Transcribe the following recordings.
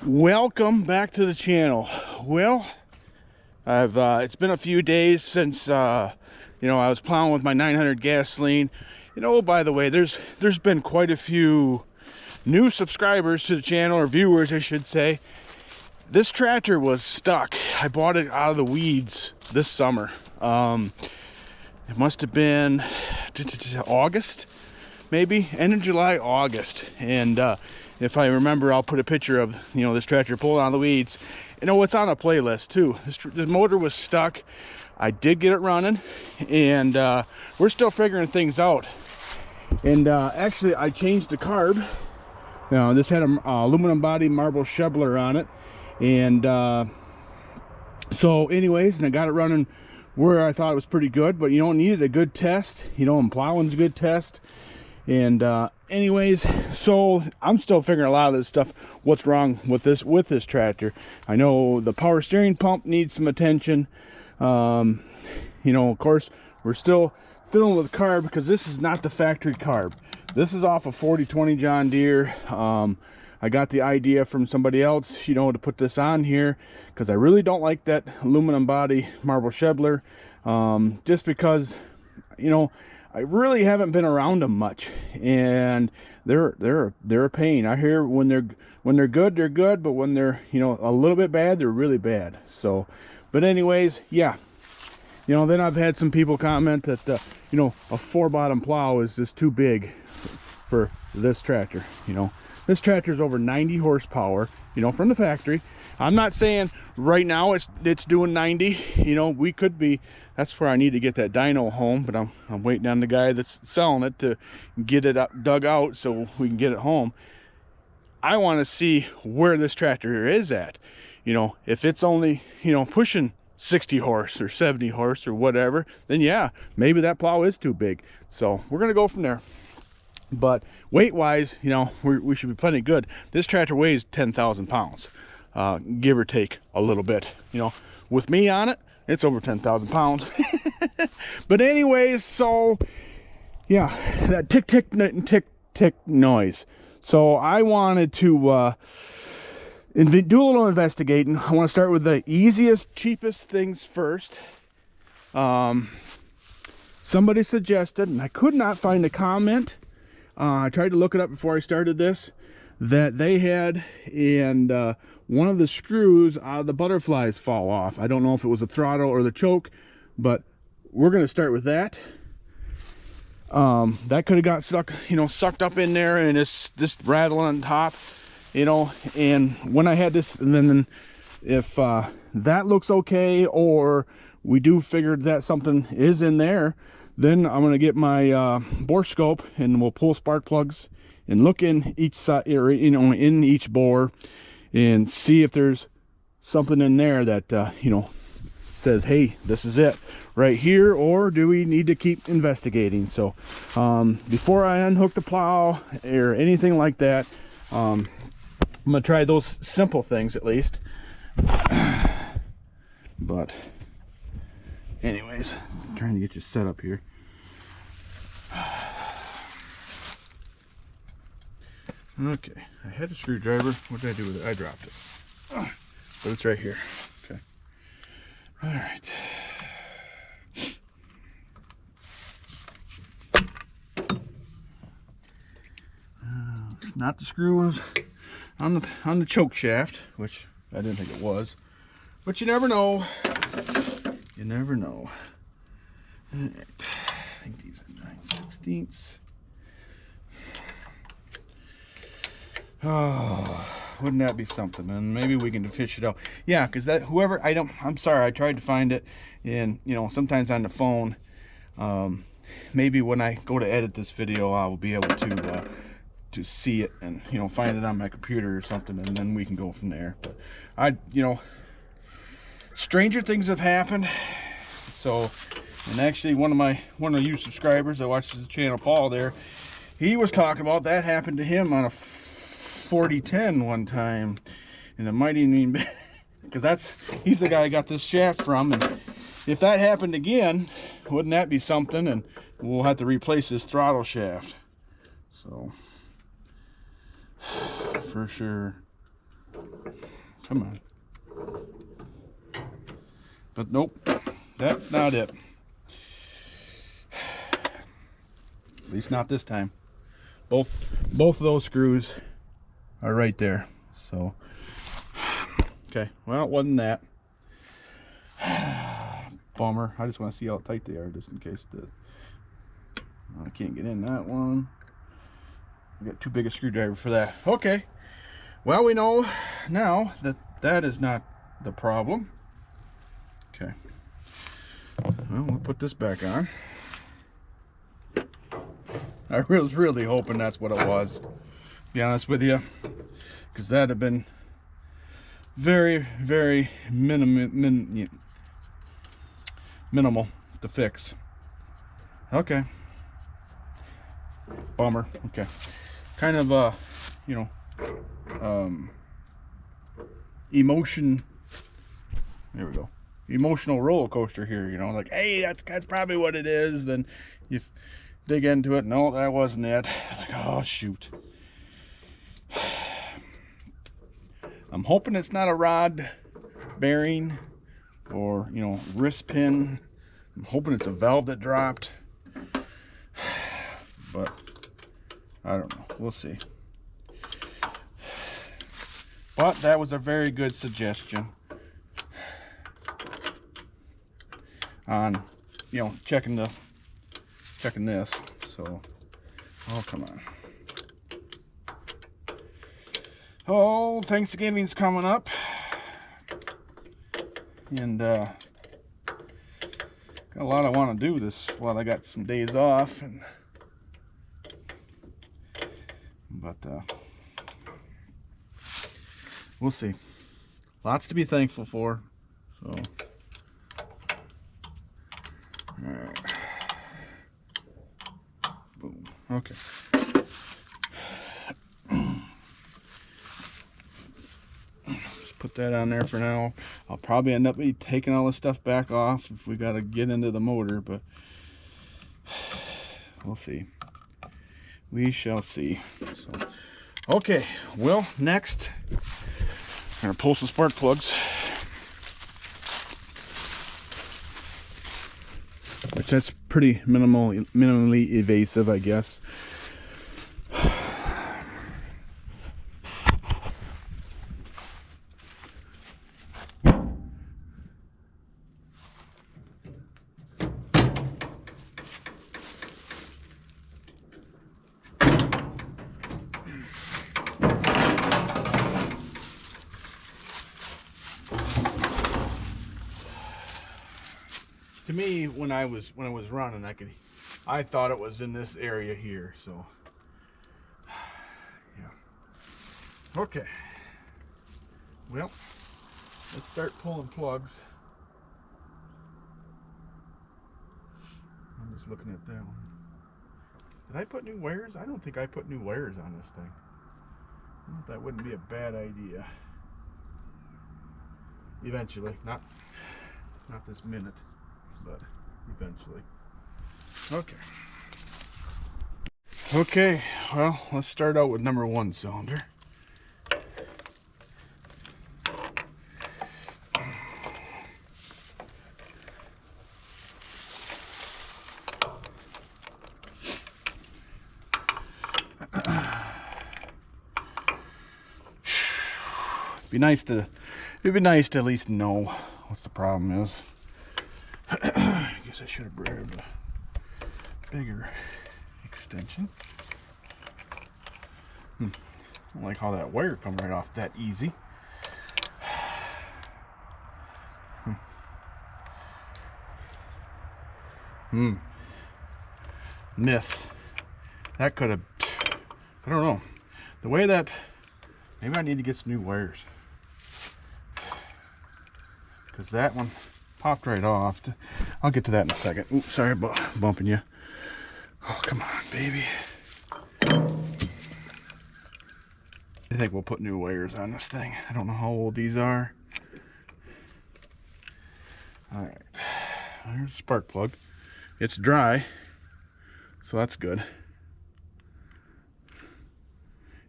Welcome back to the channel. Well, it's been a few days since I was plowing with my 900 gasoline. By the way, there's been quite a few new subscribers to the channel, or viewers I should say. This tractor was stuck. I bought it out of the weeds this summer. It must have been August, maybe end of July, August. And if I remember, I'll put a picture of this tractor pulling out of the weeds. It's on a playlist too. The motor was stuck. I did get it running, and we're still figuring things out. And actually, I changed the carb. This had an aluminum body marble shoveler on it, and so anyways, and I got it running where I thought it was pretty good. But needed a good test. And plowing's a good test. And anyways, so I'm still figuring a lot of this stuff, what's wrong with this tractor. I know the power steering pump needs some attention. Of course, we're still fiddling with the carb because this is not the factory carb. This is off a 4020 John Deere. I got the idea from somebody else, to put this on here because I really don't like that aluminum body marble shoveler. Just because, I really haven't been around them much, and they're a pain. I hear when they're good, they're good, but when they're a little bit bad, they're really bad. So, but anyways, yeah. Then I've had some people comment that a 4-bottom plow is just too big for this tractor. This tractor is over 90 horsepower, from the factory. I'm not saying right now it's doing 90. We could be. That's where I need to get that dyno home, but I'm waiting on the guy that's selling it to get it dug out so we can get it home. I want to see where this tractor is at. If it's only pushing 60 horse or 70 horse or whatever, then yeah, maybe that plow is too big. So we're gonna go from there. But weight wise, we should be plenty good. This tractor weighs 10,000 pounds, give or take a little bit. With me on it, it's over 10,000 pounds. But anyways, so yeah, that tick tick tick tick noise. So I wanted to do a little investigating. I want to start with the easiest, cheapest things first. Somebody suggested, and I could not find a comment. I tried to look it up before I started this, that they had, and one of the screws out of the butterflies fall off. I don't know if it was the throttle or the choke, but we're going to start with that. That could have got stuck, sucked up in there, and it's just rattling on top, and when I had this, and then if that looks okay, or we do figure that something is in there, then I'm going to get my bore scope, and we'll pull spark plugs and look in each side, or in each bore, and see if there's something in there that says, hey, this is it right here, or do we need to keep investigating? So before I unhook the plow or anything like that, I'm gonna try those simple things at least. But anyways, I'm trying to get you set up here. Okay, I had a screwdriver. What did I do with it? I dropped it. But it's right here. Okay. All right. Not the screws on the choke shaft, which I didn't think it was. But you never know. You never know. All right. I think these are 9/16. Oh, wouldn't that be something? And maybe we can fish it out. Yeah, because that I'm sorry, I tried to find it, and sometimes on the phone. Maybe when I go to edit this video, I will be able to see it and find it on my computer or something, and then we can go from there. But stranger things have happened. So, and actually one of you subscribers that watches the channel, Paul there, he was talking about that happened to him on a 4010 one time, and it might even be because he's the guy I got this shaft from, and if that happened again, wouldn't that be something? And we'll have to replace his throttle shaft. So for sure. Come on. But nope, that's not it. At least not this time. Both of those screws are right there. So, okay, well, it wasn't that. Bummer. I just want to see how tight they are, just in case I can't get in that one. I got too big a screwdriver for that. Okay. Well, we know now that that is not the problem. Okay. Well, we'll put this back on. I was really hoping that's what it was, to be honest with you, because that'd have been very, very minimal to fix. Okay. Bummer. Okay. Kind of you know, emotion. There we go. Emotional roller coaster here. You know, like, hey, that's probably what it is. Then you dig into it. No, that wasn't it. Like, oh shoot. I'm hoping it's not a rod bearing or, you know, wrist pin. I'm hoping it's a valve that dropped. But I don't know. We'll see. But that was a very good suggestion on, you know, checking this. So, oh, come on. Oh, Thanksgiving's coming up. And got a lot I want to do this while I got some days off, but we'll see. Lots to be thankful for. So, all right. Boom. Okay. Just put that on there for now. I'll probably end up taking all this stuff back off if we got to get into the motor, but we'll see. We shall see. So, okay, well, next, I'm going to pull some spark plugs, which that's pretty minimally evasive, I guess. To me, when I was running, I thought it was in this area here. So, yeah. Okay. Well, let's start pulling plugs. I'm just looking at that one. Did I put new wires? I don't think I put new wires on this thing. I don't know if that wouldn't be a bad idea. Eventually, not this minute, but eventually. Okay. Okay, well, let's start out with number 1 cylinder. It'd be nice to at least know what the problem is. I guess I should have grabbed a bigger extension. I don't like how that wire come right off that easy. Miss. That could have, I don't know. The way that, maybe I need to get some new wires. Because that one popped right off. I'll get to that in a second. Oops, sorry about bumping you. Oh, come on, baby. I think we'll put new wires on this thing. I don't know how old these are. Alright. There's a spark plug. It's dry, so that's good.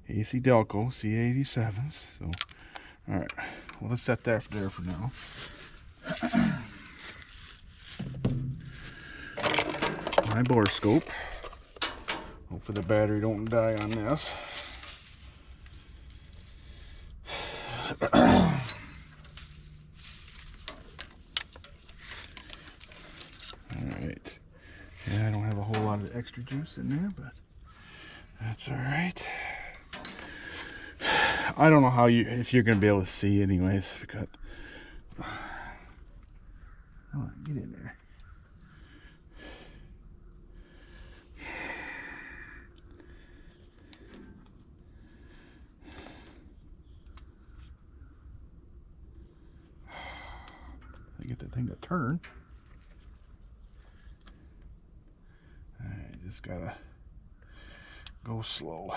AC Delco C87s. So All right, well, let's set that there for now. My bore scope. Hopefully the battery don't die on this. Alright. Yeah, I don't have a whole lot of extra juice in there, but that's alright. I don't know how if you're gonna be able to see anyways, because come on, get in there. I get that thing to turn. I just gotta go slow.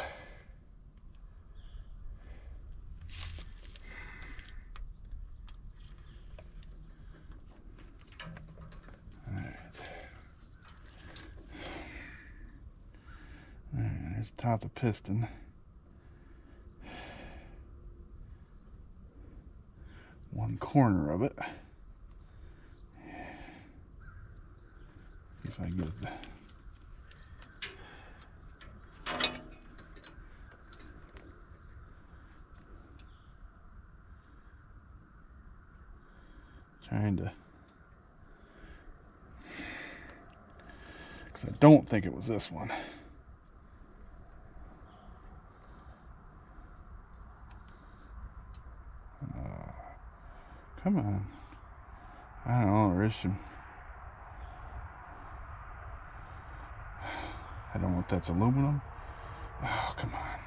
There's the top of the piston. One corner of it. See if I can get it. Trying to, because I don't think it was this one. Come on. I don't know, there's some, I don't know if that's aluminum. Oh, come on.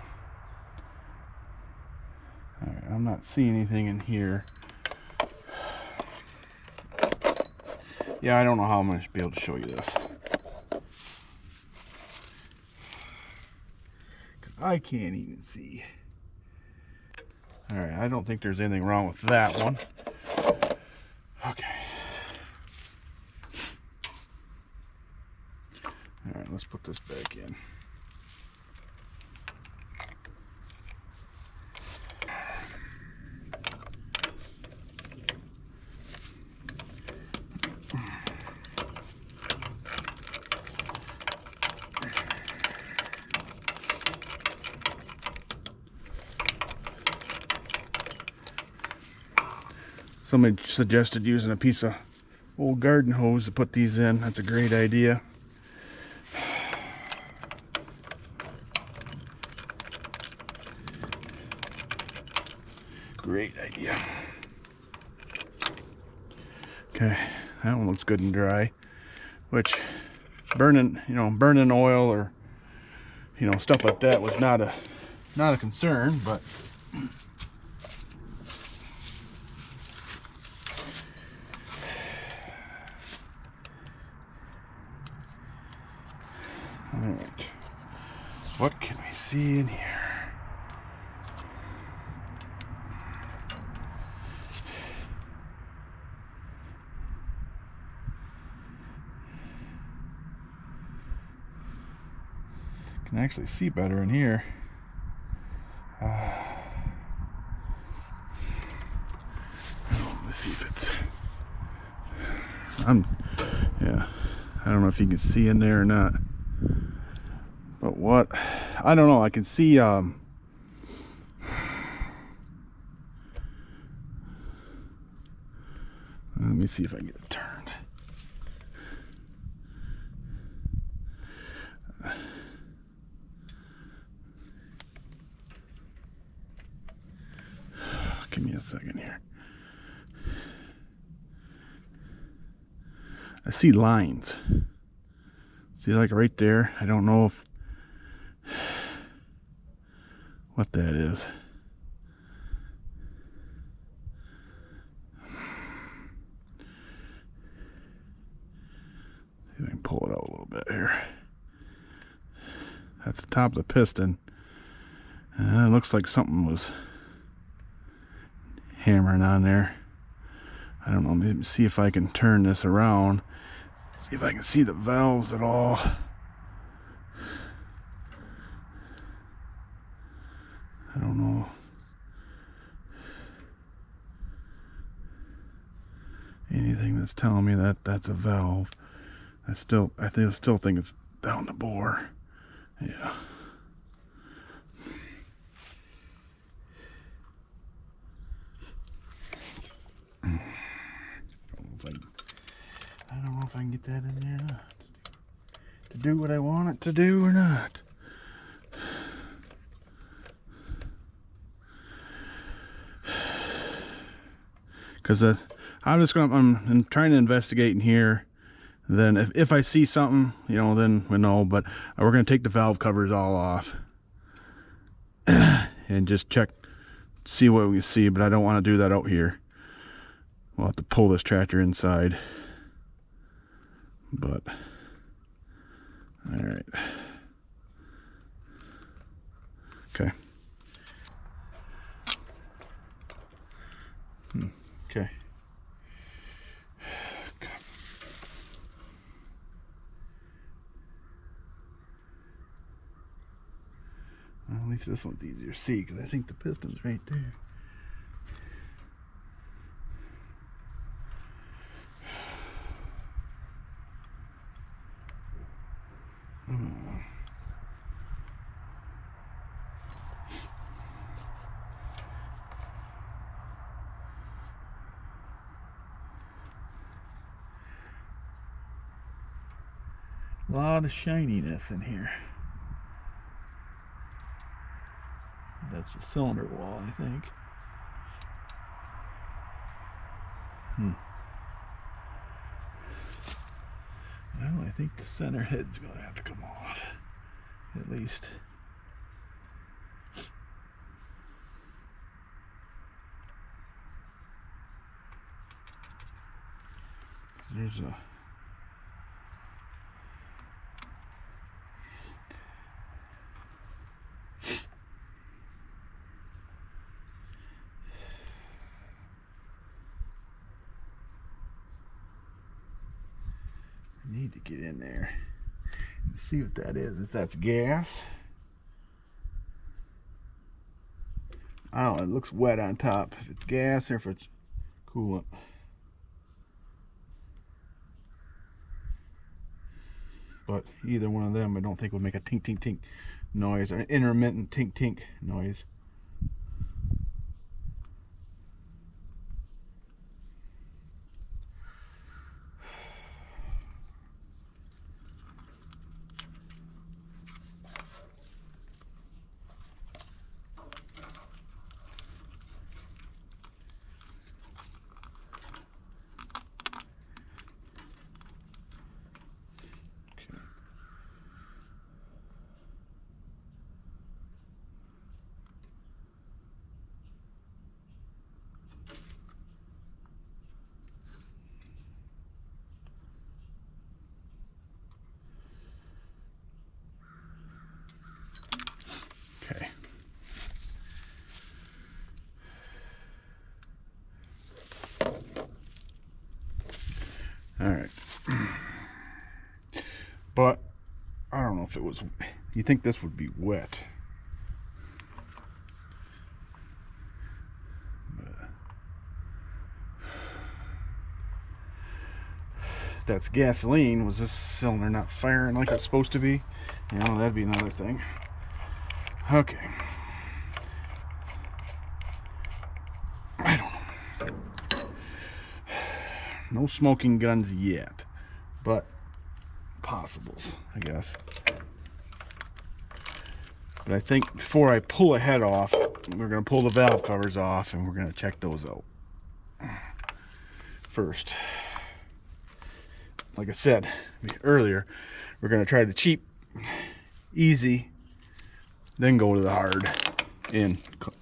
Alright, I'm not seeing anything in here. Yeah, I don't know how I'm going to be able to show you this. Because I can't even see. Alright, I don't think there's anything wrong with that one. Okay. Alright, let's put this back in. Somebody suggested using a piece of old garden hose to put these in. That's a great idea. Great idea. Okay, that one looks good and dry. Which burning oil or stuff like that was not a concern, but alright. What can we see in here? Can actually see better in here. Let's see if it's. Yeah. I don't know if you can see in there or not. But what? I don't know. I can see. Let me see if I can get it turned. Give me a second here. I see lines. See, like right there. I don't know what that is. See if I can pull it out a little bit here. That's the top of the piston. It looks like something was hammering on there. I don't know, maybe see if I can turn this around, see if I can see the valves at all. I don't know. anything that's telling me that that's a valve. I still think it's down the bore. Yeah. I don't know if I can get that in there or not. To do what I want it to do or not. Because I'm trying to investigate in here. Then if I see something, you know, then we know. But we're going to take the valve covers all off and just check, see what we see. But I don't want to do that out here. We'll have to pull this tractor inside. But all right. Okay. Okay. Well, at least this one's easier to see because I think the piston's right there. A lot of shininess in here. That's the cylinder wall, I think. Well, I think the center head's going to have to come off, at least. There's a need to get in there and see what that is. If that's gas, I don't know, it looks wet on top. If it's gas or if it's coolant. But either one of them I don't think would make a tink tink tink noise, or an intermittent tink tink noise. Alright. But I don't know if it was, you think this would be wet. But if that's gasoline, was this cylinder not firing like it's supposed to be? You know, that'd be another thing. Okay. I don't know. No smoking guns yet, but possibles, I guess. But I think before I pull a head off, we're going to pull the valve covers off and we're going to check those out first. Like I said earlier, we're going to try the cheap, easy, then go to the hard and,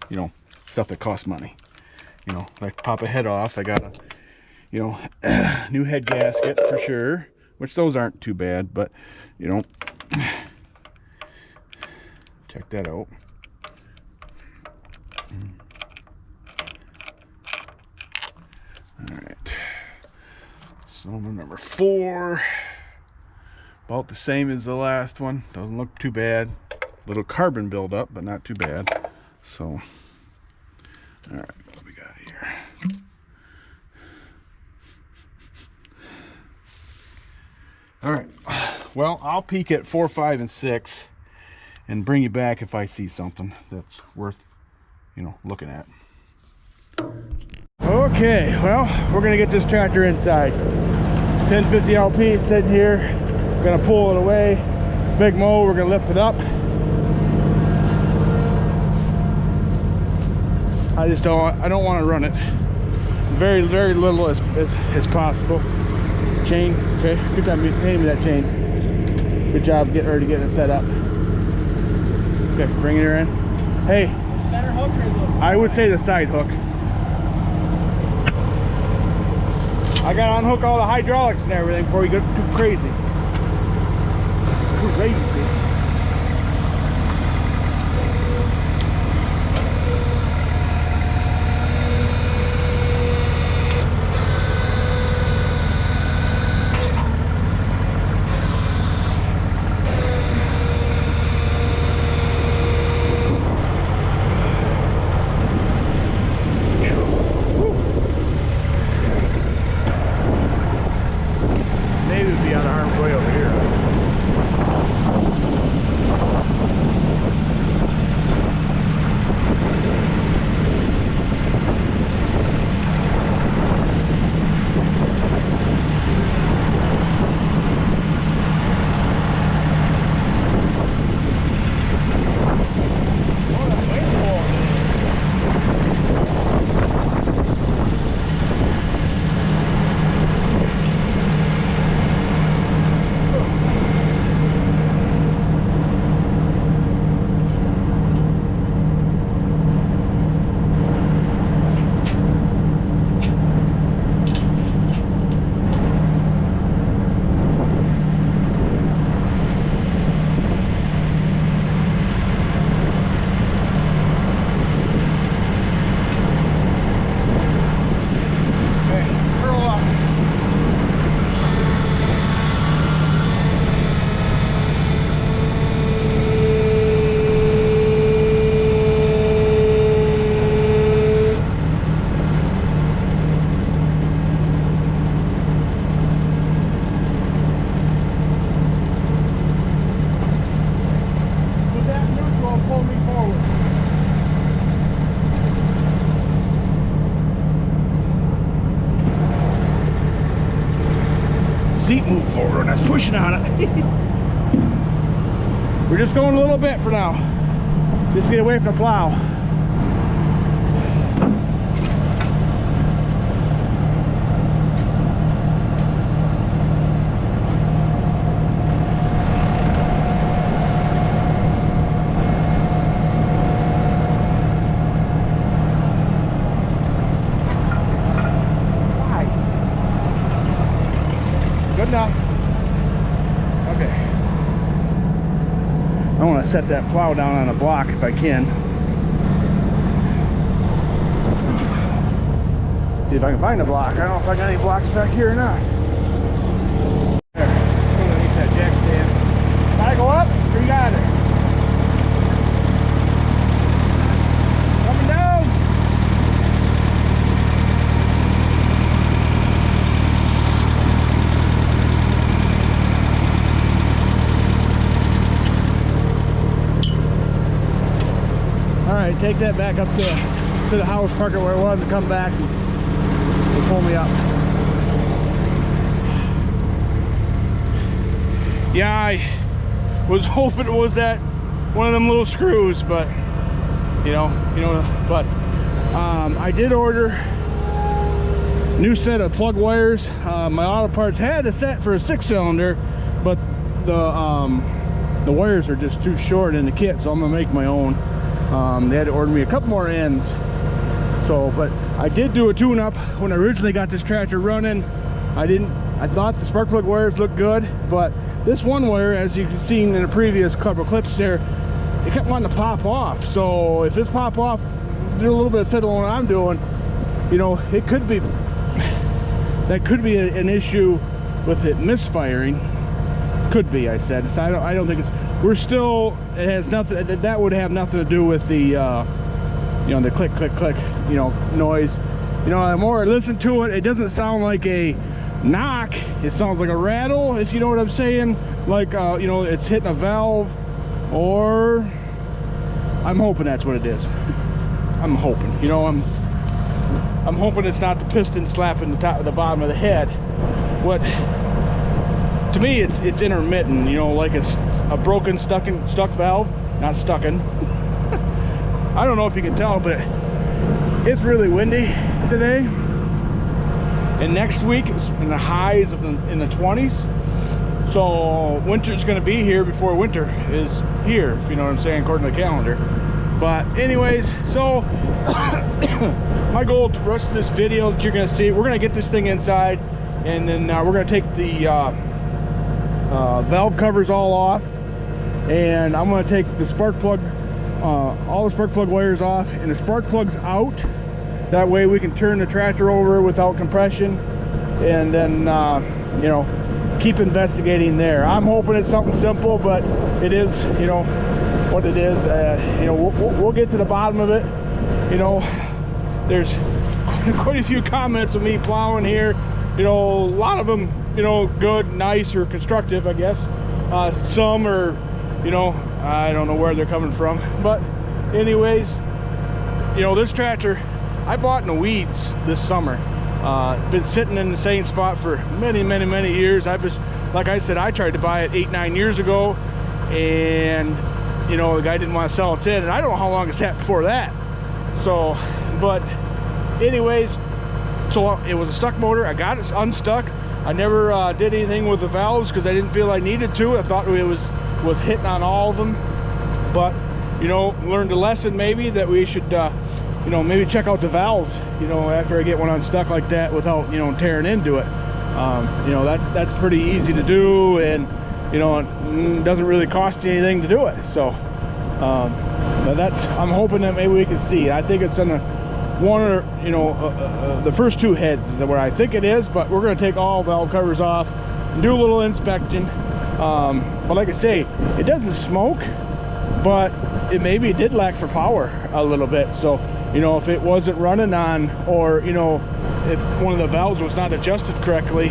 you know, stuff that costs money. You know, like pop a head off, I got a, you know, new head gasket for sure, which those aren't too bad, but you know, check that out. All right, so number 4, about the same as the last one, doesn't look too bad, little carbon buildup, but not too bad. So all right, what we got here? Well, I'll peek at 4, 5, and 6 and bring you back if I see something that's worth, you know, looking at. Okay, well, we're gonna get this tractor inside. 1050 LP sitting here. We're gonna pull it away. Big mow, we're gonna lift it up. I don't want to run it. Very little as possible. Chain, okay. Good job handing me that chain. Good job already getting it set up. Okay, bring it in. Hey. Center hook or I would say the side hook. I gotta unhook all the hydraulics and everything before we go too crazy. Crazy. Seat moved forward and I was pushing on it. We're just going a little bit for now. Just get away from the plow. Good enough. Okay. I want to set that plow down on a block if I can. See if I can find a block. I don't know if I got any blocks back here or not. There. Underneath that jack stand. Can I go up? Or you got it? Up and down. Alright, take that back up to the house, park it where it was, and come back and pull me up. Yeah, I was hoping it was that one of them little screws, but I did order a new set of plug wires. My auto parts had a set for a 6-cylinder, but the wires are just too short in the kit, so I'm gonna make my own. They had to order me a couple more ends. So, but I did do a tune-up when I originally got this tractor running. I thought the spark plug wires looked good, but this one wire, as you've seen in the previous couple clips there, it kept wanting to pop off. So if this pop off, do a little bit of fiddling what I'm doing, it could be, that could be an issue with it misfiring. Could be, I said. So I don't think it's, it has nothing, that would have nothing to do with the the click noise. The more I listen to it, it doesn't sound like a knock. It sounds like a rattle, if you know what I'm saying. Like, you know, it's hitting a valve, or I'm hoping that's what it is. I'm hoping, you know, I'm hoping it's not the piston slapping the bottom of the head. What, to me, it's intermittent, you know, like a broken stuck valve, not stuckin. I don't know if you can tell, but it's really windy today. And next week it's in the highs in the 20s. So winter's going to be here before winter is here, if you know what I'm saying, according to the calendar. But anyways, so my goal the rest of this video that you're going to see, we're going to get this thing inside, and then we're going to take the valve covers all off, and I'm going to take the spark plug, all the spark plug wires off, and the spark plugs out. That way we can turn the tractor over without compression, and then you know, keep investigating there. I'm hoping it's something simple, but it is, you know, what it is. You know, we'll get to the bottom of it. You know, there's quite a few comments of me plowing here. You know, a lot of them, you know, good, nice, or constructive, I guess. Some are, you know, I don't know where they're coming from. But anyways, you know, this tractor I bought in the weeds this summer. Been sitting in the same spot for many years. I was, like I said, I tried to buy it 8-9 years ago, and you know, the guy didn't want to sell it then, and I don't know how long it's sat before that. So, but anyways, so it was a stuck motor. I got it unstuck. I never did anything with the valves because I didn't feel I needed to. I thought it was hitting on all of them, but you know, learned a lesson maybe that we should you know, maybe check out the valves, you know, after I get one unstuck like that without, you know, tearing into it. You know, that's pretty easy to do, and you know, it doesn't really cost you anything to do it. So but that's, I'm hoping that maybe we can see. I think it's on the one, or you know, the first two heads is where I think it is, but we're going to take all valve covers off and do a little inspection. But like I say, it doesn't smoke, but it maybe did lack for power a little bit. So you know, if it wasn't running on, or you know, if one of the valves was not adjusted correctly,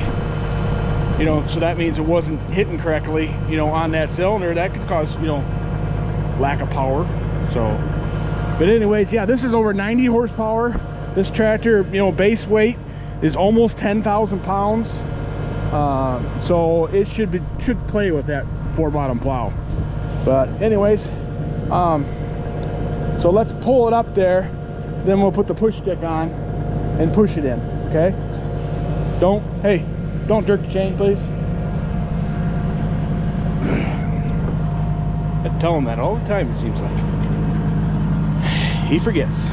you know, so that means it wasn't hitting correctly, you know, on that cylinder, that could cause, you know, lack of power. So, but anyways, yeah, this is over 90 horsepower. This tractor, you know, base weight is almost 10,000 pounds. So it should play with that 4-bottom plow. But anyways, so let's pull it up there. Then we'll put the push stick on and push it in, okay? Don't jerk the chain, please. I tell him that all the time, it seems like. He forgets.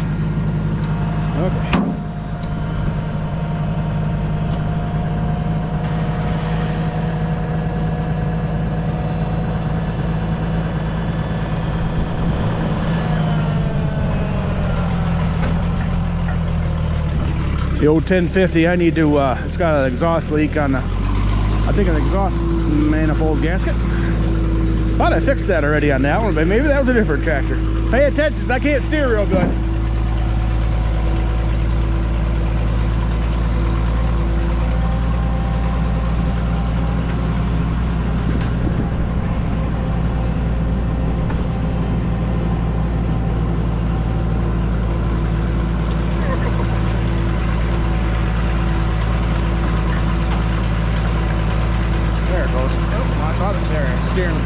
Okay. The old 1050, I need to, it's got an exhaust leak on the, I think an exhaust manifold gasket. Thought I fixed that already on that one, but maybe that was a different tractor. Pay attention, I can't steer real good.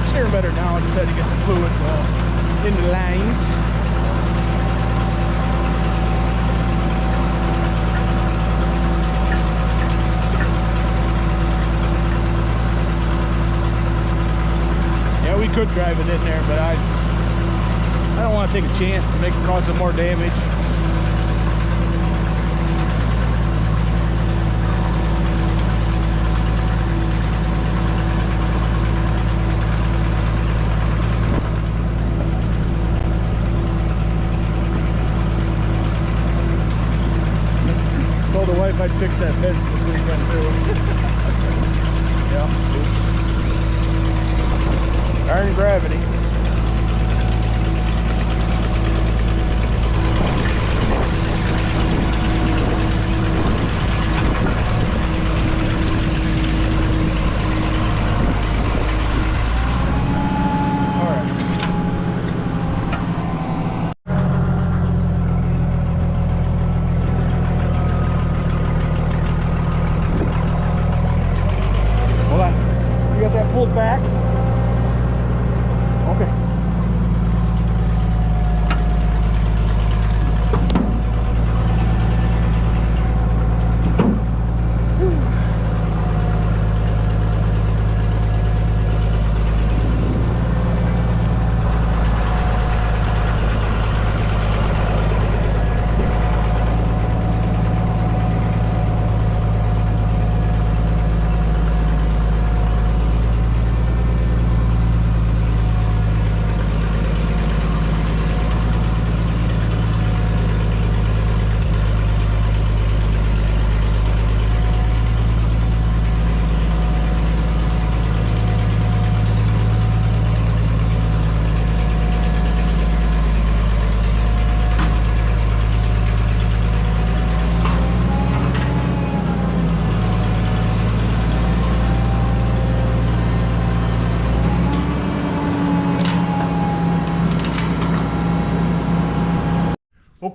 Steering better now. I just had to get the fluid in the lines. Yeah, we could drive it in there, but I don't want to take a chance and make it cause some more damage. The wife I'd fix that fence this weekend too. Yeah. Iron gravity.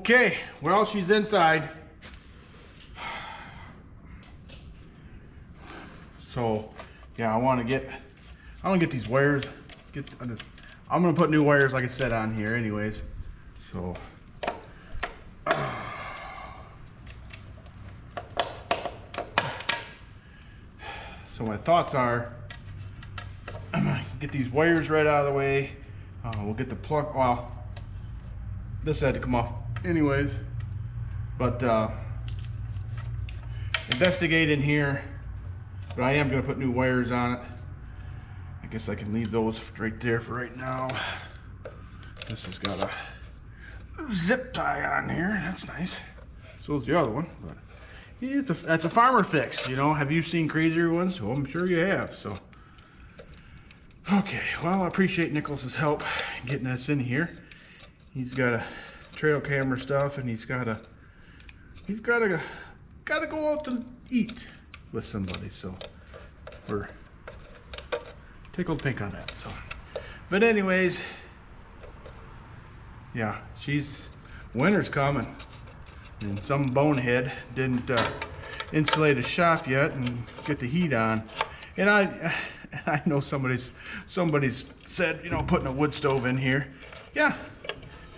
Okay, well, she's inside. So, yeah, I want to get these wires. I'm gonna put new wires, like I said, on here, anyways. So, so my thoughts are, I'm gonna get these wires right out of the way. We'll get the plug. Well, this had to come off, anyways. But investigate in here. But I am going to put new wires on it. I guess I can leave those right there for right now. This has got a zip tie on here. That's nice. So is the other one. But yeah, that's a farmer fix, you know. Have you seen crazier ones? Well, I'm sure you have. So, okay. Well, I appreciate Nicholas's help getting us in here. He's got a trail camera stuff, and he's got to go out to eat with somebody, so we're tickled pink on that. So, but anyways, yeah, winter's coming, and some bonehead didn't insulate his shop yet and get the heat on. And I know somebody's said, you know, putting a wood stove in here. Yeah,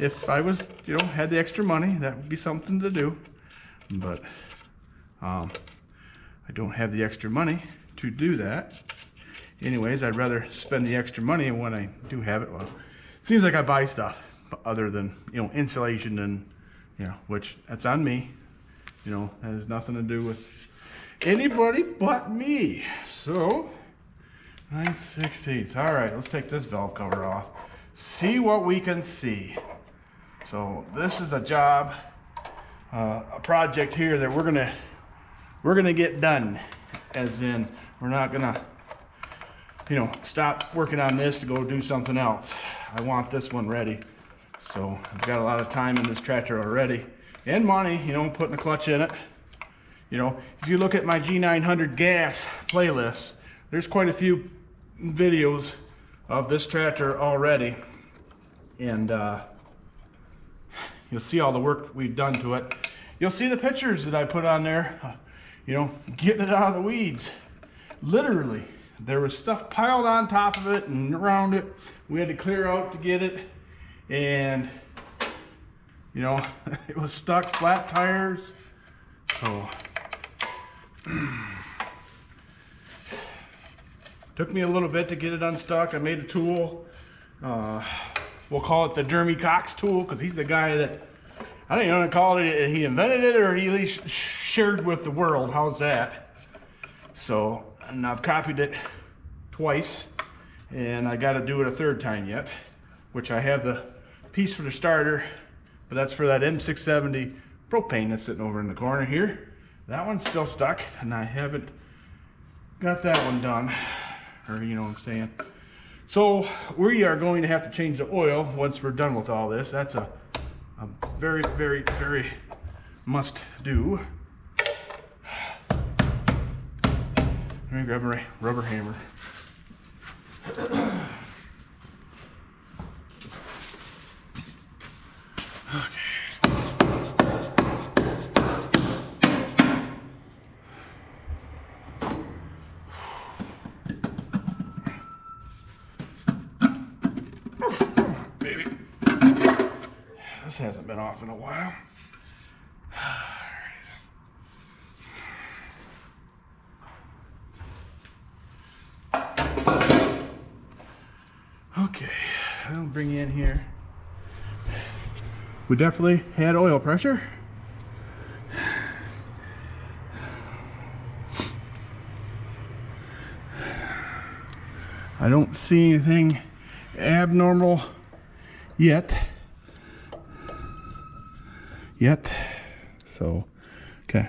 if I was, you know, had the extra money, that would be something to do. But I don't have the extra money to do that. Anyways, I'd rather spend the extra money when I do have it. Well, it seems like I buy stuff other than, you know, insulation and, you know, which that's on me. You know, that has nothing to do with anybody but me. So, 9/16. All right, let's take this valve cover off. See what we can see. So this is a job, a project here that we're gonna get done, as in we're not gonna, you know, stop working on this to go do something else. I want this one ready. So I've got a lot of time in this tractor already, and money, you know, putting a clutch in it. You know, if you look at my G900 gas playlist, there's quite a few videos of this tractor already, and you'll see all the work we've done to it. You'll see the pictures that I put on there. You know, getting it out of the weeds. Literally, there was stuff piled on top of it and around it. We had to clear out to get it. And, you know, it was stuck, flat tires. So, took me a little bit to get it unstuck. I made a tool. We'll call it the Dermy Cox tool, because he's the guy that, I don't even want to call it, he invented it, or he at least shared with the world. How's that? So, and I've copied it twice, and I got to do it a third time yet, which I have the piece for the starter, but that's for that M670 propane that's sitting over in the corner here. That one's still stuck, and I haven't got that one done, or you know what I'm saying. So we are going to have to change the oil once we're done with all this. That's a very, very, very must do. Let me grab a rubber hammer. Baby, this hasn't been off in a while. Okay, I'll bring you in here. We definitely had oil pressure. I don't see anything abnormal yet. So, okay.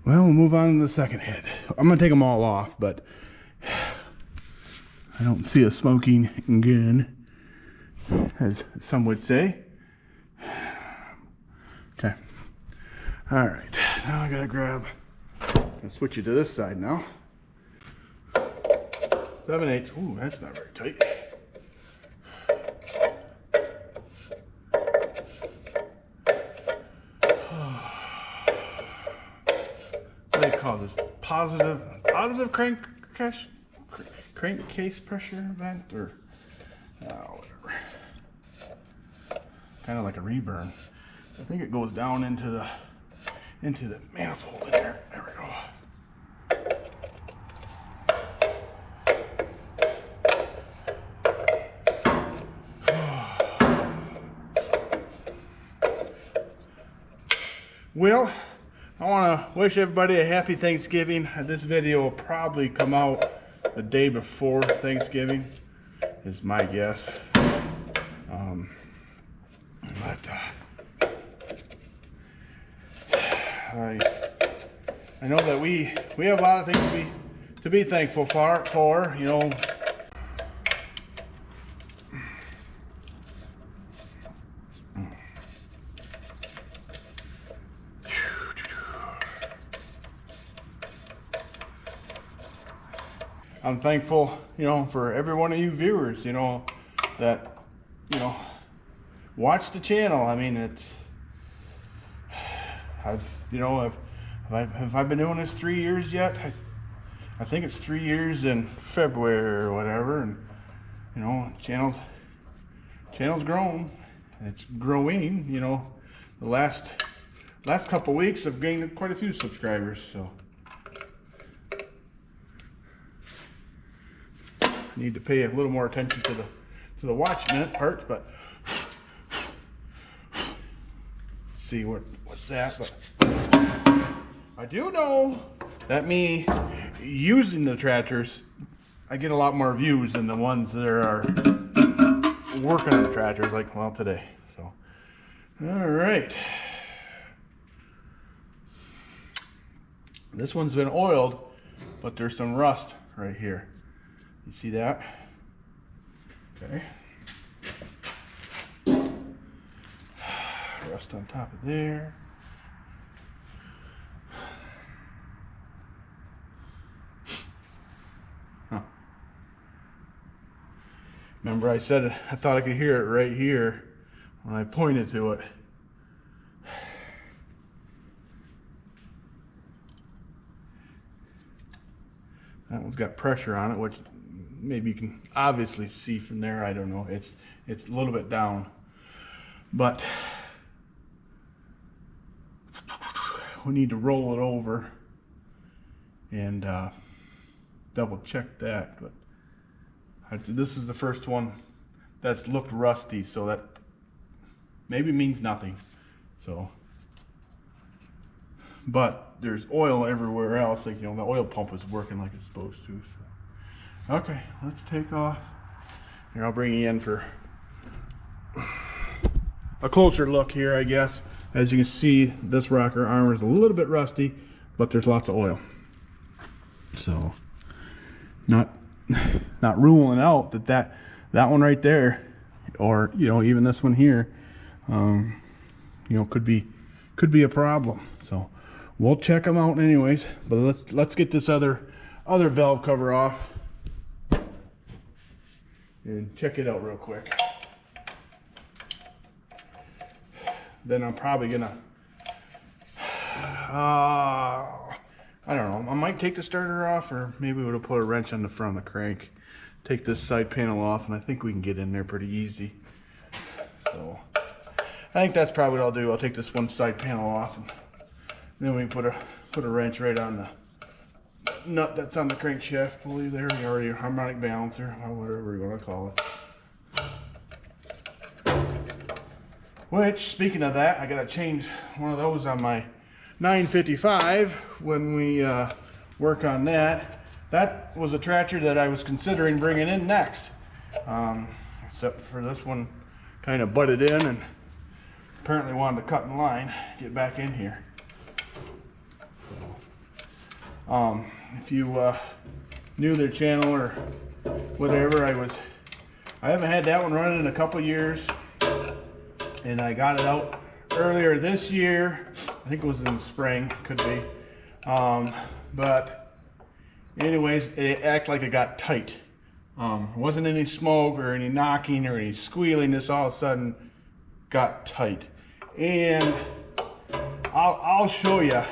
Well, we'll move on to the second head. I'm gonna take them all off, but I don't see a smoking gun, as some would say. Okay. All right. Now I gotta switch you to this side now. 7/8. Ooh, that's not very tight. call this? Positive crankcase pressure vent, or whatever. Kind of like a reburn. I think it goes down into the manifold in there. There we go. Well, I want to wish everybody a happy Thanksgiving. This video will probably come out the day before Thanksgiving, is my guess. I know that we have a lot of things to be thankful for, you know. I'm thankful, you know, for every one of you viewers, you know, that, you know, watch the channel. I mean, have I been doing this 3 years yet? I think it's 3 years in February or whatever, and you know, channel's grown. It's growing. You know, the last couple weeks I've gained quite a few subscribers, so I need to pay a little more attention to the watch minute part. But see what's that? But I do know that me using the tractors, I get a lot more views than the ones that are working on the tractors, like, well, today. So, all right. This one's been oiled, but there's some rust right here. You see that? Okay. Rust on top of there. Remember I said I thought I could hear it right here when I pointed to it. That one's got pressure on it, which maybe you can obviously see from there. I don't know. It's a little bit down. But we need to roll it over and double check that. But this is the first one that's looked rusty, so that maybe means nothing. So, but there's oil everywhere else. Like, you know, the oil pump is working like it's supposed to. So, okay, let's take off. Here, I'll bring you in for a closer look here, I guess. As you can see, this rocker armor is a little bit rusty, but there's lots of oil. So, not ruling out that one right there, or you know, even this one here, you know, could be a problem. So we'll check them out anyways. But let's get this other valve cover off and check it out real quick. Then I'm probably gonna I don't know, I might take the starter off, or maybe we'll put a wrench on the front of the crank, take this side panel off, and I think we can get in there pretty easy. So I think that's probably what I'll do. I'll take this one side panel off, and then we can put a wrench right on the nut that's on the crankshaft pulley there, or your harmonic balancer, or whatever you want to call it. Which, speaking of that, I gotta change one of those on my 955 when we work on that. That was a tractor that I was considering bringing in next, except for this one kind of butted in and apparently wanted to cut in line, get back in here. So, if you knew their channel or whatever, I haven't had that one running in a couple years, and I got it out earlier this year. I think it was in the spring, could be. But anyways, it acted like it got tight. Wasn't any smoke or any knocking or any squealing. This all of a sudden got tight. And I'll show you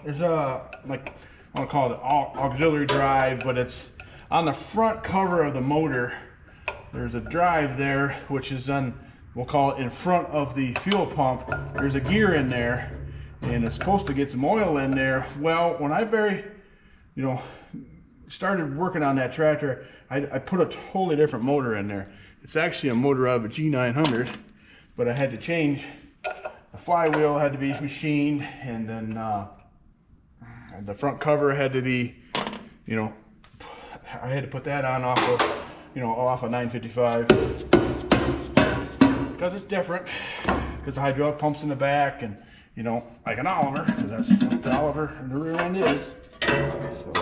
there's a, like, I want to call it auxiliary drive, but it's on the front cover of the motor. There's a drive there, which is on, we'll call it in front of the fuel pump. There's a gear in there, and it's supposed to get some oil in there. Well, when I started working on that tractor, I put a totally different motor in there. It's actually a motor out of a G900, but I had to change. The flywheel had to be machined, and then the front cover had to be, I had to put that on off of 955 because it's different. Because the hydraulic pump's in the back, and like an Oliver, because that's what the Oliver and the rear end is. So.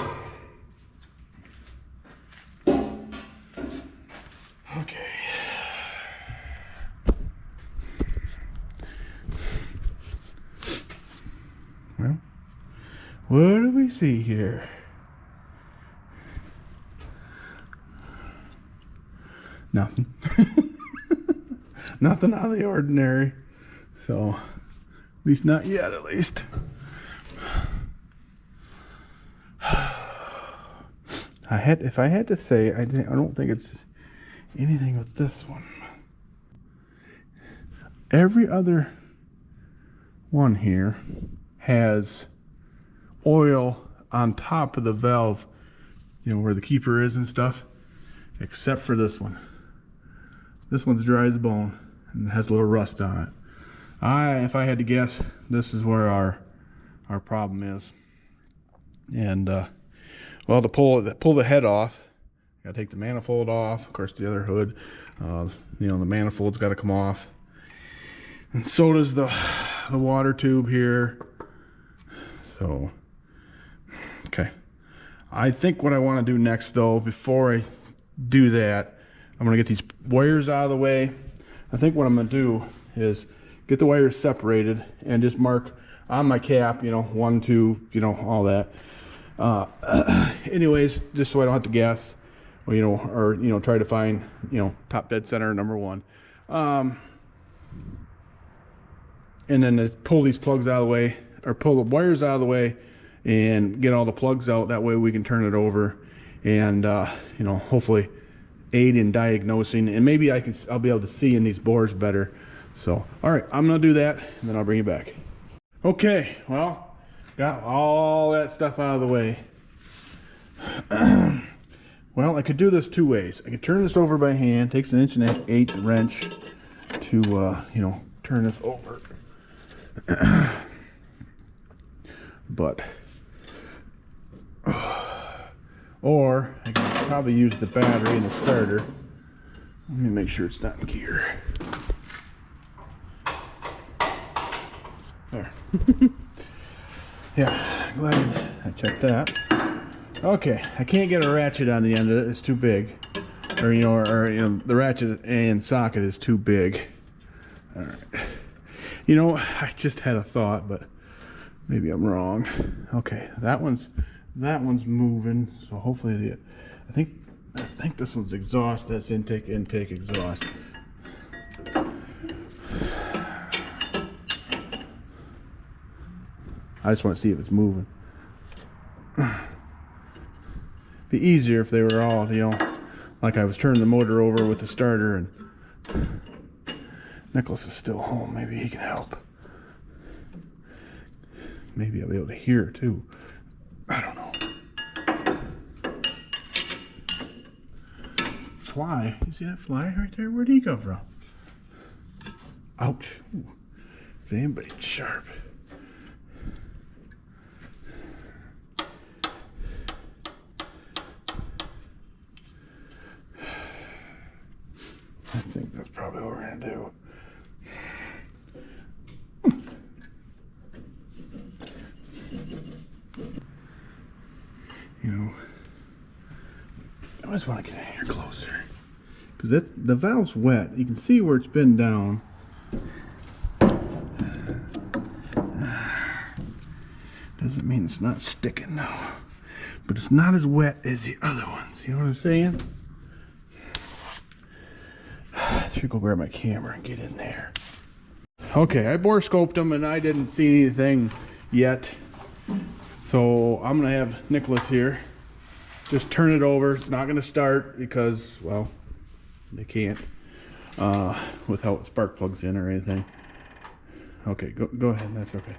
Okay. Well, what do we see here? Nothing. Nothing out of the ordinary. So, at least not yet, at least. If I had to say, I don't think it's anything with this one. Every other one here has oil on top of the valve, where the keeper is and stuff, except for this one. This one's dry as a bone and has a little rust on it. If I had to guess, this is where our problem is. And well, to pull the head off, got to take the manifold off. Of course, the other hood, the manifold's got to come off, and so does the water tube here. So, okay. I think what I want to do next, though, before I do that, I'm going to get these wires out of the way. I think what I'm going to do is get the wires separated and just mark on my cap, 1, 2, all that. Anyways, just so I don't have to guess, or try to find, top dead center number 1. And then pull these plugs out of the way, or pull the wires out of the way, and get all the plugs out. That way we can turn it over, and hopefully aid in diagnosing, and maybe I'll be able to see in these bores better. So, all right, I'm gonna do that, and then I'll bring you back. Okay, well, got all that stuff out of the way. Well, I could do this 2 ways. I could turn this over by hand. Takes an 1.8" wrench to turn this over. But or I can probably use the battery and the starter. Let me make sure it's not in gear. There. Yeah, glad I checked that. Okay, I can't get a ratchet on the end of it. It's too big. Or the ratchet and socket is too big. All right. I just had a thought, but maybe I'm wrong. Okay, that one's moving. So hopefully, I think this one's exhaust. That's intake, exhaust. I just want to see if it's moving. Be easier if they were all, like I was turning the motor over with the starter, and Nicholas is still home. Maybe he can help. Maybe I'll be able to hear too. I don't know. Fly. You see that fly right there? Where'd he come from? Ouch. Ooh. If anybody's sharp. I think that's probably what we're going to do. I just want to get in here closer, because the valve's wet. You can see where it's been down. Doesn't mean it's not sticking now, but it's not as wet as the other ones. You know what I'm saying? I should go grab my camera and get in there. Okay, I bore scoped them and I didn't see anything yet. So I'm gonna have Nicholas here just turn it over. It's not gonna start because, well, they can't without spark plugs in or anything. Okay, go ahead, that's okay.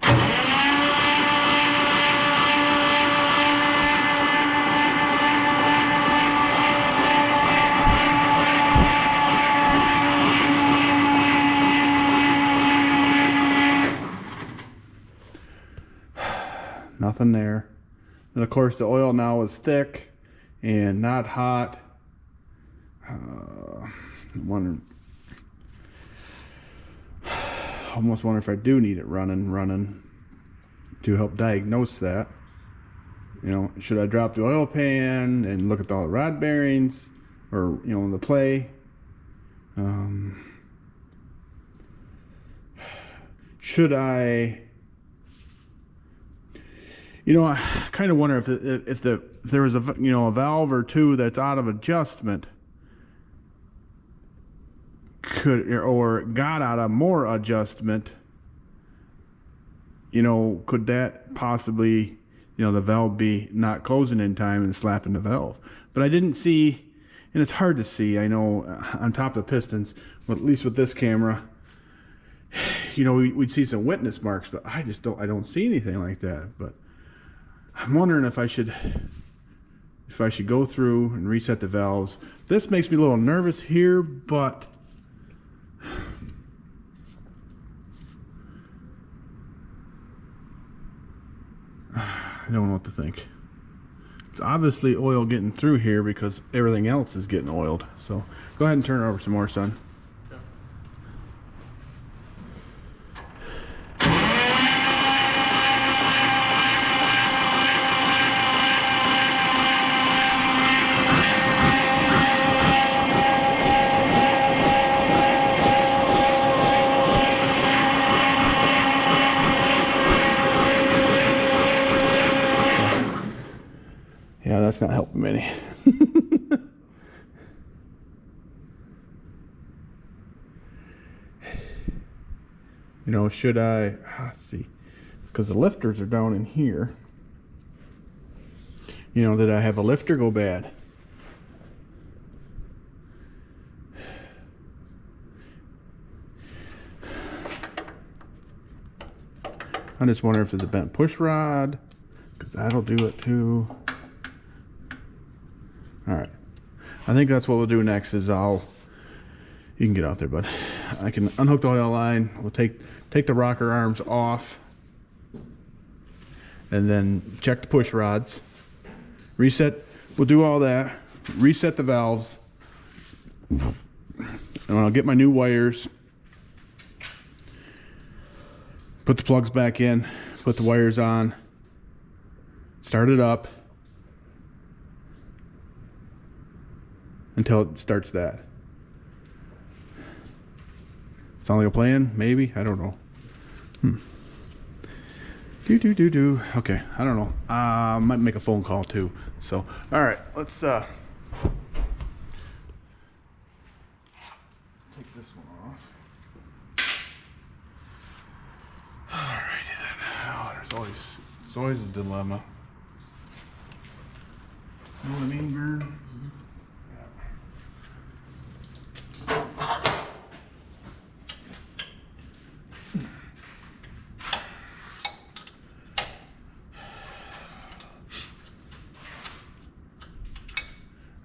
Nothing there. And of course the oil now is thick and not hot. Almost wonder if I do need it running to help diagnose that. You know, should I drop the oil pan and look at all the rod bearings, or you know, the play? Should I? You know, I kind of wonder if there was a a valve or two that's out of adjustment, or got out of more adjustment. You know, could that possibly, the valve be not closing in time and slapping the valve? But I didn't see, and it's hard to see, I know, on top of the pistons, at least with this camera, we'd see some witness marks, but I don't see anything like that. But I'm wondering if I should go through and reset the valves. This makes me a little nervous here, but I don't know what to think. It's obviously oil getting through here because everything else is getting oiled. So go ahead and turn it over some more, son. Yeah, that's not helping me any. Should I, let's see, because the lifters are down in here. Did I have a lifter go bad? I just wonder if there's a bent push rod, because that'll do it too. All right, I think that's what we'll do next. Is you can get out there, bud. I can unhook the oil line. We'll take the rocker arms off, and then check the push rods. Reset. We'll do all that. Reset the valves, and I'll get my new wires. Put the plugs back in. Put the wires on. Start it up until it starts that. Sound like a plan? Maybe? I don't know. Okay, I don't know. I might make a phone call too. So, all right, let's take this one off. All righty then. Oh, it's always a dilemma. You know what I mean, Vern? Mm-hmm.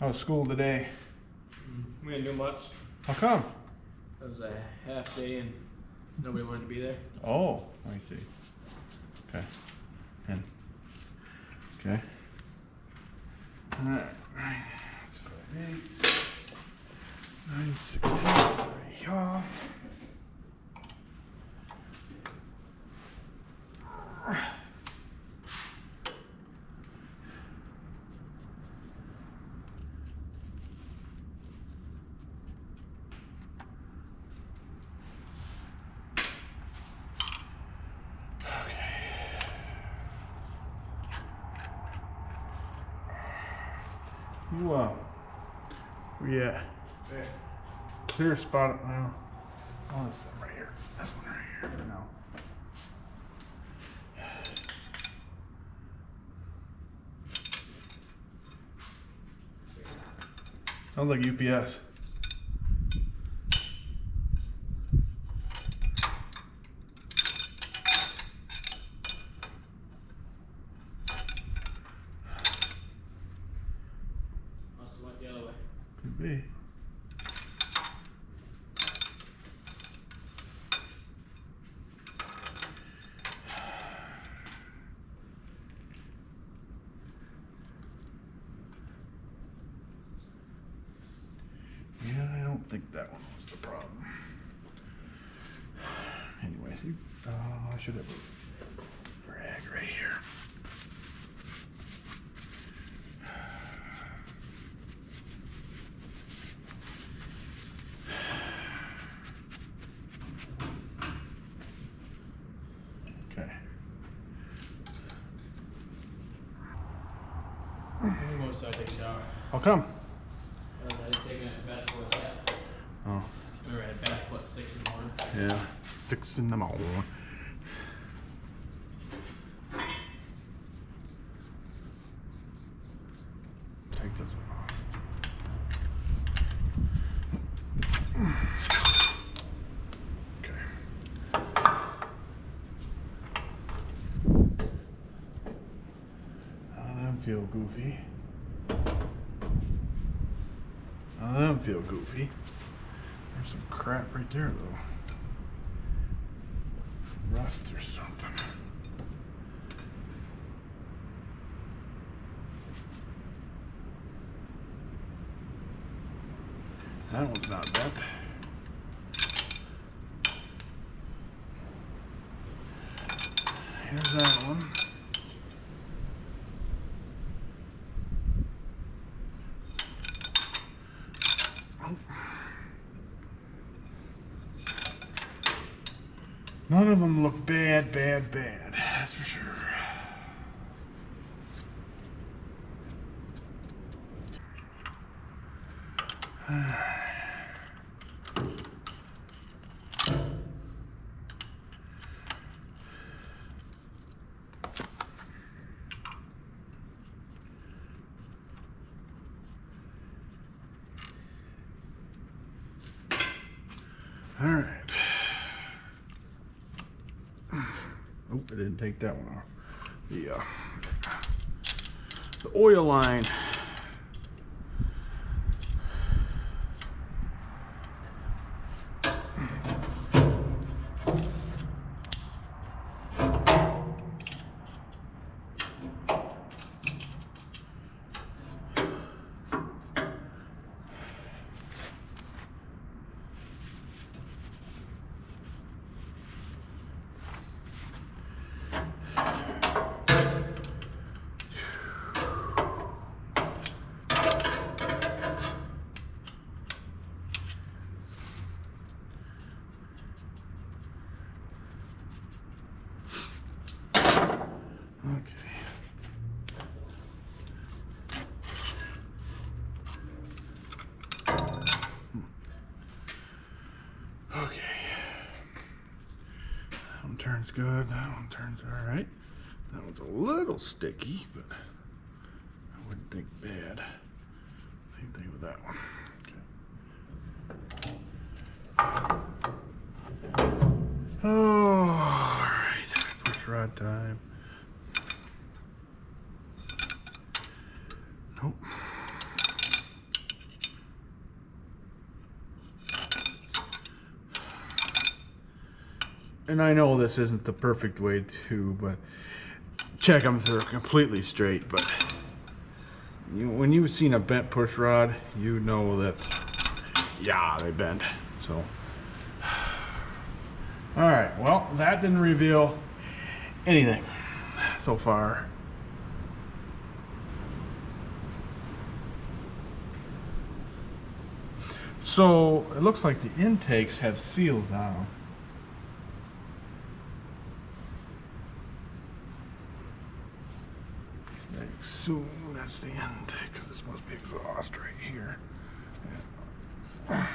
How was school today? We didn't do much. How come? It was a half day and nobody wanted to be there. Oh, I see. Okay. And okay. All right. 5, 8, 9, 16. Yeah. You where you at? There. Clear spot. Well, oh, this one right here. This one right here for now. Sounds like UPS. Must have went the other way. Could be. Yeah, I don't think that one was the problem. Anyways, I should have a rag right here. Okay. I'm gonna go inside take a shower. How come? I didn't take a basketball at that. Oh, Remember I had basketball at 6 in the morning. yeah. 6 in the morning. Take this one off. Okay. None of them feel goofy. None of them feel goofy. There's some crap right there, though. Rust or something. That one's not bent. Here's that one. None of them look bad, that's for sure. All right. Oh, I didn't take that one off. The oil line. Okay. That one turns good. That one turns all right. That one's a little sticky, but I wouldn't think bad. Same thing with that one. Okay. Oh, all right. Push rod time. Nope. And I know this isn't the perfect way to, but check them if they're completely straight. But when you've seen a bent push rod, you know that, yeah, they bend. So, all right. Well, that didn't reveal anything so far. So it looks like the intakes have seals on them. Assume that's the intake, because this must be exhaust right here. Yeah.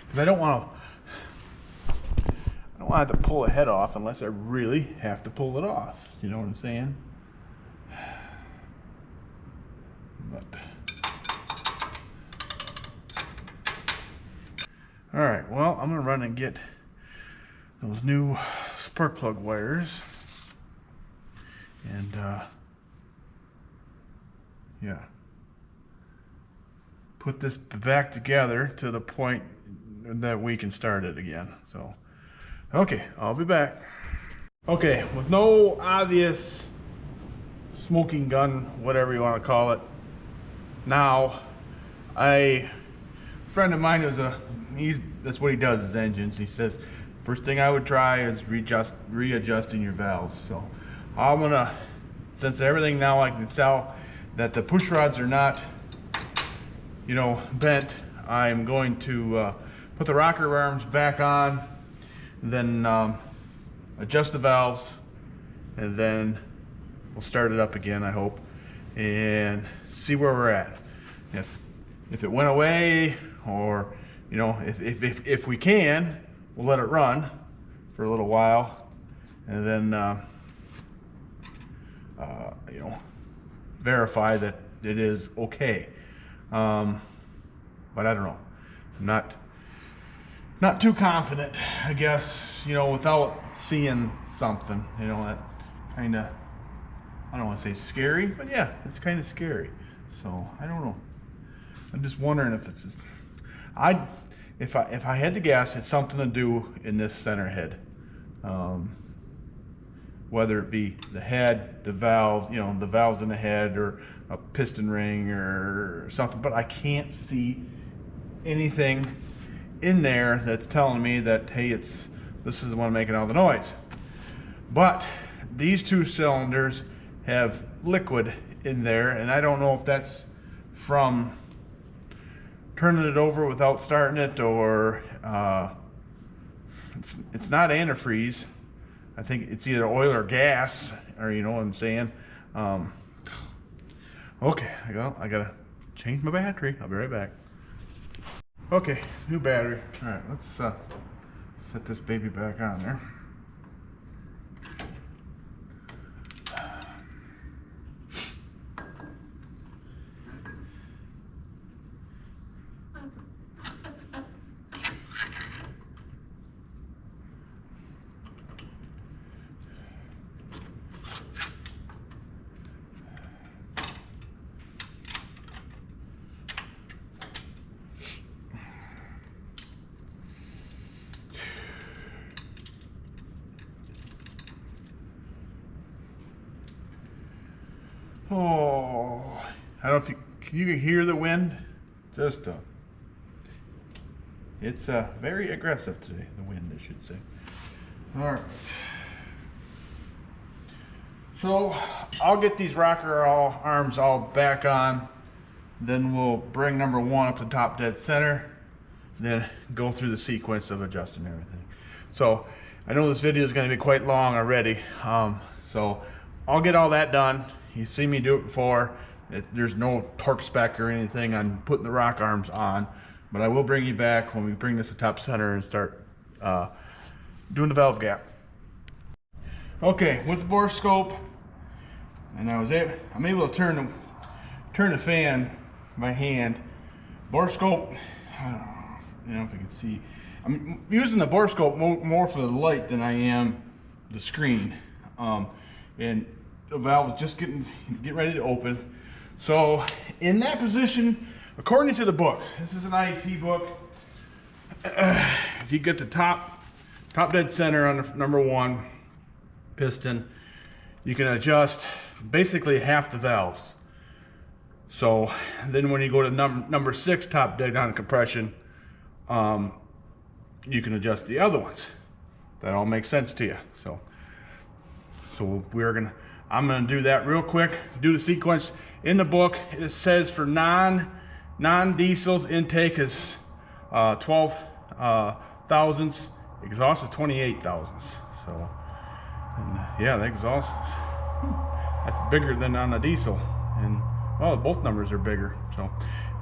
Because I don't want to have to pull a head off unless I really have to pull it off. You know what I'm saying? All right, well, I'm gonna run and get those new spark plug wires. And yeah, put this back together to the point that we can start it again. So, okay, I'll be back. Okay, with no obvious smoking gun, whatever you want to call it. Now, a friend of mine is that's what he does, is engines. He says, first thing I would try is readjusting your valves. So I'm gonna, since everything now I can tell that the push rods are not, you know, bent, I'm going to put the rocker arms back on, and then adjust the valves, and then we'll start it up again, I hope, and see where we're at. If it went away, or you know, if we can, we'll let it run for a little while, and then you know, verify that it is okay. But I don't know. I'm not too confident, I guess, you know, without seeing something, you know, that kind of, I don't want to say scary, but yeah, it's kind of scary. So I don't know. I'm just wondering if it's just, if I had to guess, it's something to do in this center head. Whether it be the head, the valve, you know, the valves in the head, or a piston ring or something, but I can't see anything in there that's telling me that, hey, this is the one making all the noise. But these two cylinders have liquid in there, and I don't know if that's from turning it over without starting it, or it's not antifreeze. I think it's either oil or gas, or you know what I'm saying. Okay, I gotta change my battery. I'll be right back. Okay, new battery. All right, let's set this baby back on there. Oh, I don't think, can you hear the wind? Just it's very aggressive today, the wind, I should say. All right. So I'll get these rocker arms all back on, then we'll bring number one up to top dead center, then go through the sequence of adjusting everything. So I know this video is going to be quite long already, so I'll get all that done. You've seen me do it before. There's no torque spec or anything on putting the rock arms on, but I will bring you back when we bring this to top center and start doing the valve gap. Okay, with the bore scope, and I'm able to turn the fan by hand. Bore scope, I don't know if you can see. I'm using the bore scope more for the light than I am the screen, and the valve is just getting ready to open. So in that position, according to the book, this is an IET book, if you get the top dead center on the number one piston, you can adjust basically half the valves. So then when you go to number 6 top dead on compression, you can adjust the other ones. That all makes sense to you. So I'm gonna do that real quick, do the sequence. In the book, it says for non-diesels, intake is 12 thousandths, exhaust is 28 thousandths. So, and yeah, the exhaust, that's bigger than on a diesel. And well, both numbers are bigger. So,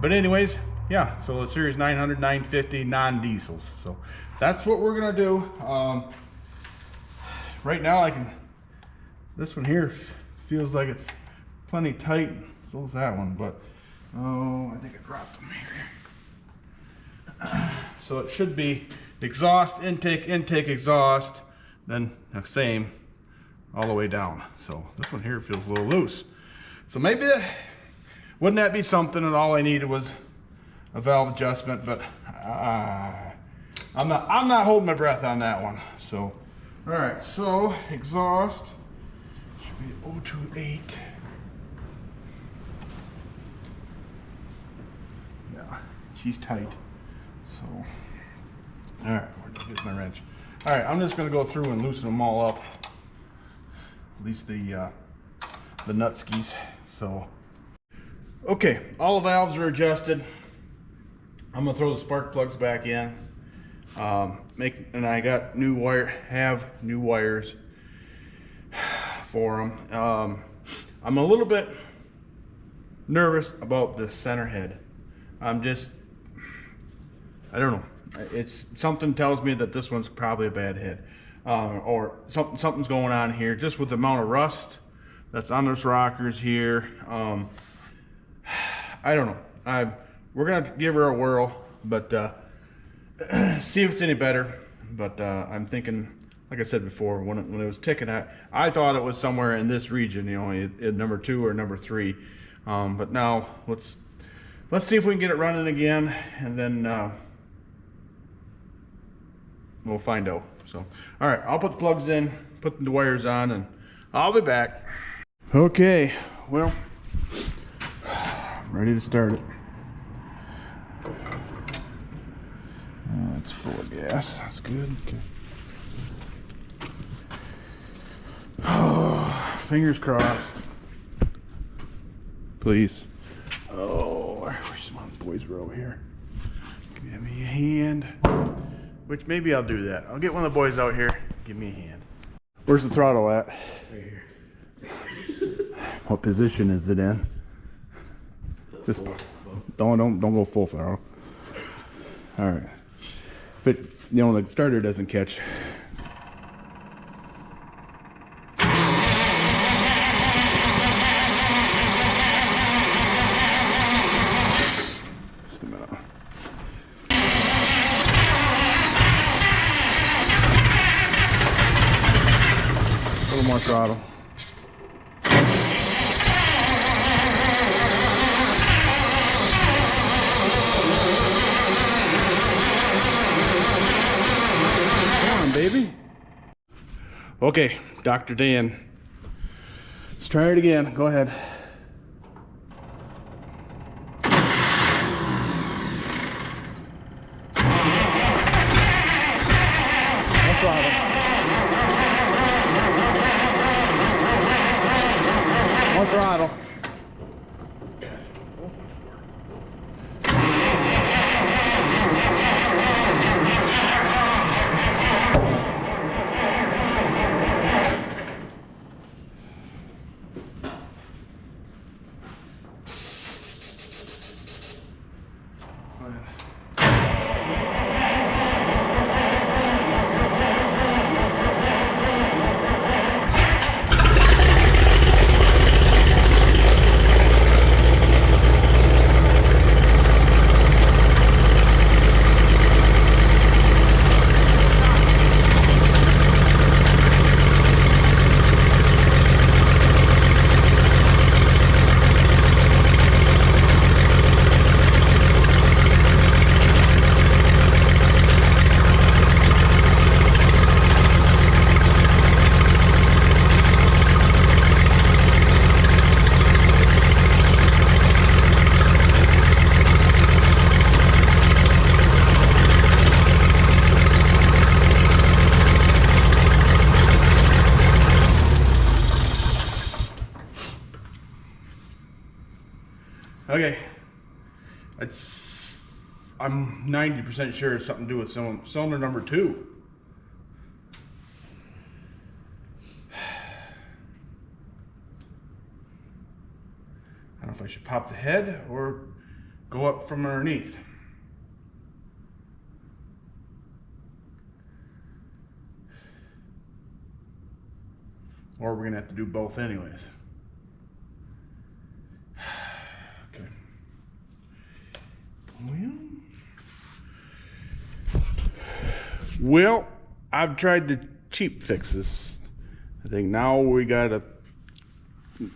but anyways, yeah, so the Series 900, 950 non-diesels. So that's what we're gonna do. Right now this one here feels like it's plenty tight. So is that one, but oh, I think I dropped them here. So it should be exhaust, intake, intake, exhaust, then the same all the way down. So this one here feels a little loose. So maybe wouldn't that be something that all I needed was a valve adjustment, but I'm not holding my breath on that one. So, all right, so exhaust should be 028. Yeah, she's tight. So, all right, here's my wrench. All right, I'm just gonna go through and loosen them all up. At least the nut skis. So, okay, all the valves are adjusted. I'm gonna throw the spark plugs back in. And I got new wires for them. I'm a little bit nervous about the center head. I don't know. It's something tells me that this one's probably a bad head, or something's going on here. Just with the amount of rust that's on those rockers here. I don't know. We're gonna give her a whirl, but see if it's any better. But I'm thinking, like I said before, when it was ticking, I thought it was somewhere in this region, you know, at number 2 or number 3. But now let's see if we can get it running again, and then we'll find out. So, all right, I'll put the plugs in, put the wires on, and I'll be back. Okay, well, I'm ready to start it. It's full of gas. That's good. Okay. Oh, fingers crossed. Please. Oh, I wish some of the boys were over here. Give me a hand. Which maybe I'll do that. I'll get one of the boys out here. Give me a hand. Where's the throttle at? Right here. What position is it in? This. Don't go full throttle. All right. If it, you know, the starter doesn't catch. Just a minute. A little more throttle. Baby. Okay, Dr. Dan. Let's try it again. Go ahead. No throttle. More throttle. Okay, I'm 90% sure it's something to do with cylinder number 2. I don't know if I should pop the head or go up from underneath. Or we're gonna have to do both anyways. Okay. Well, Well, I've tried the cheap fixes. I think now we gotta,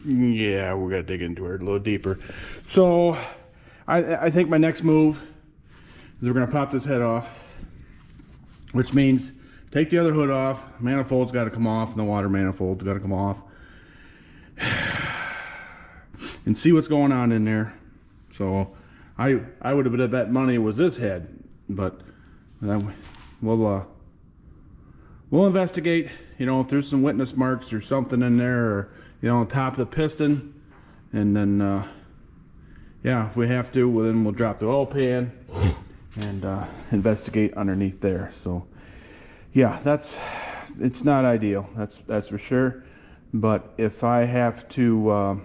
yeah, we gotta dig into it a little deeper. So I think my next move is we're gonna pop this head off, which means take the other hood off, manifold's gotta come off, and the water manifold's gotta come off, and see what's going on in there. So I would have bet money was this head, but we'll investigate. You know, if there's some witness marks or something in there, or you know, on top of the piston, and then yeah, if we have to, well, then we'll drop the oil pan and investigate underneath there. So yeah, it's not ideal, that's for sure. But if I have to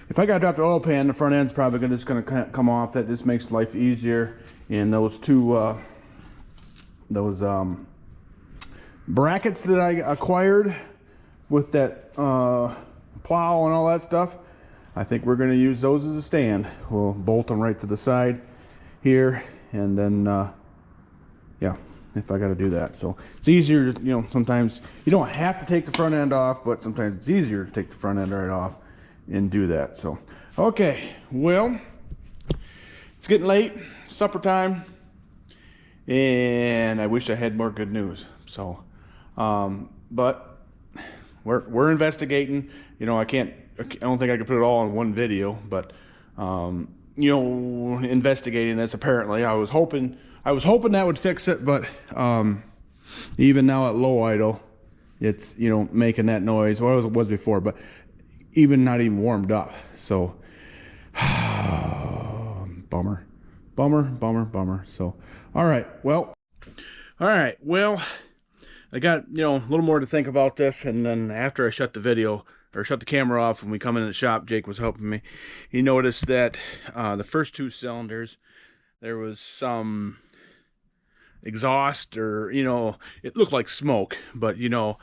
if I gotta drop the oil pan, the front end's probably just gonna come off. That just makes life easier. And those two brackets that I acquired with that plow and all that stuff, I think we're gonna use those as a stand. We'll bolt them right to the side here, and then yeah, if I gotta do that. So it's easier, you know, sometimes you don't have to take the front end off, but sometimes it's easier to take the front end right off and do that. So okay, well, it's getting late, supper time, and I wish I had more good news. So but we're investigating. You know, I don't think I could put it all in one video, but you know, investigating this. Apparently I was hoping that would fix it, but even now at low idle, it's, you know, making that noise. Well, it was before, but even not even warmed up. So bummer. So all right, well, I got, you know, a little more to think about this. And then after I shut the camera off, when we come in the shop, Jake was helping me. He noticed that the first two cylinders, there was some exhaust, or, you know, it looked like smoke, but, you know,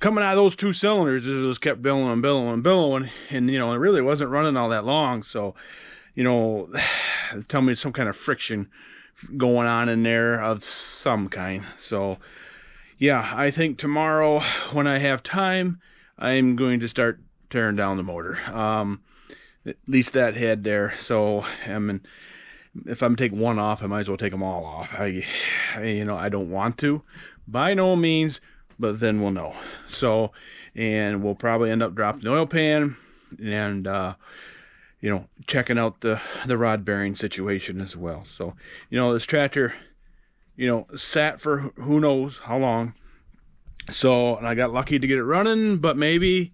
coming out of those two cylinders, it just kept billowing, and, you know, it really wasn't running all that long. So, you know, tell me some kind of friction going on in there of some kind. So yeah, I think tomorrow when I have time, I'm going to start tearing down the motor, at least that head there. So I mean, if I'm taking one off, I might as well take them all off. You know, I don't want to, by no means, but then we'll know. So, and we'll probably end up dropping the oil pan and you know, checking out the rod bearing situation as well. So, you know, this tractor, you know, sat for who knows how long. So, and I got lucky to get it running, but maybe,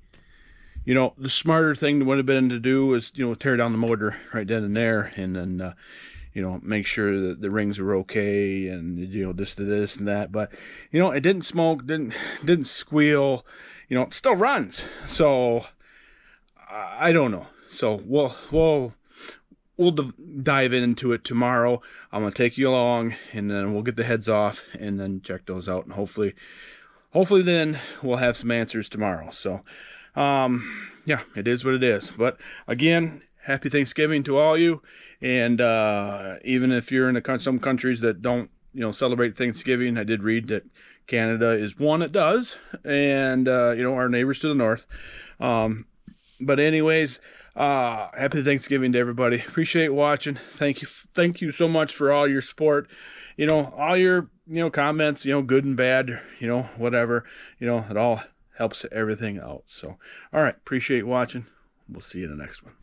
you know, the smarter thing would have been to do was, you know, tear down the motor right then and there, and then you know, make sure that the rings were okay, and, you know, this and that. But, you know, it didn't smoke, didn't squeal, you know, it still runs. So I don't know. So we'll dive into it tomorrow. I'm gonna take you along, and then we'll get the heads off and then check those out, and hopefully then we'll have some answers tomorrow. So yeah, it is what it is. But again, happy Thanksgiving to all you. And even if you're in some countries that don't, you know, celebrate Thanksgiving, I did read that Canada is one that does, and you know, our neighbors to the north. But anyways, happy Thanksgiving to everybody. Appreciate watching. Thank you so much for all your support. You know, all your, you know, comments, you know, good and bad, you know, whatever, you know, it all helps everything out. So all right, appreciate watching. We'll see you in the next one.